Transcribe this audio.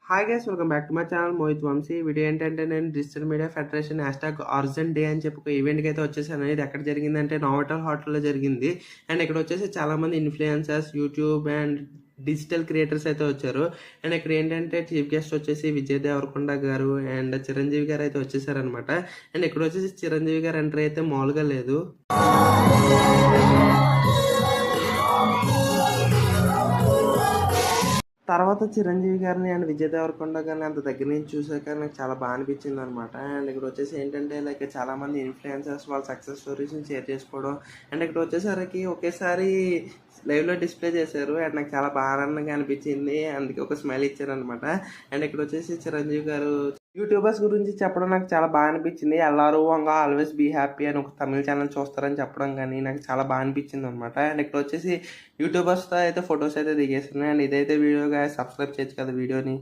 Hi guys, welcome back to my channel Mohit Vamsi. Video ఏంటంటే నేను digital media federation #ఆర్జన్ day అని చెప్పి ఒక ఈవెంట్కి అయితే వచ్చేసాను. ఇది ఎక్కడ జరిగిందంటే నోవాటల్ హోటల్లో జరిగింది. అండ్ ఇక్కడ వచ్చేసి చాలామంది influencers, YouTube and digital creators అయితే వచ్చారు. అండ్ ఇక్కడ ఏంటంటే చీఫ్ గెస్ట్ వచ్చేసి విజయ్ దేవరకొండ గారు అండ్ చిరంజీవి గారు అయితే వచ్చేసారనమాట. అండ్ ఇక్కడ వచ్చేసి చిరంజీవి గారు ఎంట్రీ అయితే మామూలుగా లేదు. తర్వాత చిరంజీవి గారిని అండ్ విజయ్ దేవరకొండ గారిని అంత దగ్గర నుంచి చూసాక నాకు చాలా బాగా అనిపించింది అనమాట. అండ్ ఇక్కడ వచ్చేసి ఏంటంటే లైక్ చాలామంది ఇన్ఫ్లుయెన్సర్స్ వాళ్ళ సక్సెస్ స్టోరీస్ని షేర్ చేసుకోవడం. అండ్ ఇక్కడ వచ్చేసరికి ఒకేసారి లైవ్లో డిస్ప్లే చేశారు. అండ్ నాకు చాలా బాగా ఆనందంగా అనిపించింది. అందుకే ఒక స్మైల్ ఇచ్చారనమాట. అండ్ ఇక్కడ వచ్చేసి చిరంజీవి గారు యూట్యూబర్స్ గురించి చెప్పడం నాకు చాలా బాగా అనిపించింది. ఎల్లారు వంగ ఆల్వేస్ బీ హ్యాపీ అని ఒక తమిళ ఛానల్ చూస్తారని చెప్పడం కానీ నాకు చాలా బాగా అనిపించింది అనమాట. అండ్ ఇక్కడ వచ్చేసి యూట్యూబర్స్తో అయితే ఫొటోస్ అయితే దిగేస్తున్నాయి. అండ్ ఇదైతే వీడియోగా సబ్స్క్రైబ్ చేయొచ్చు కదా వీడియోని.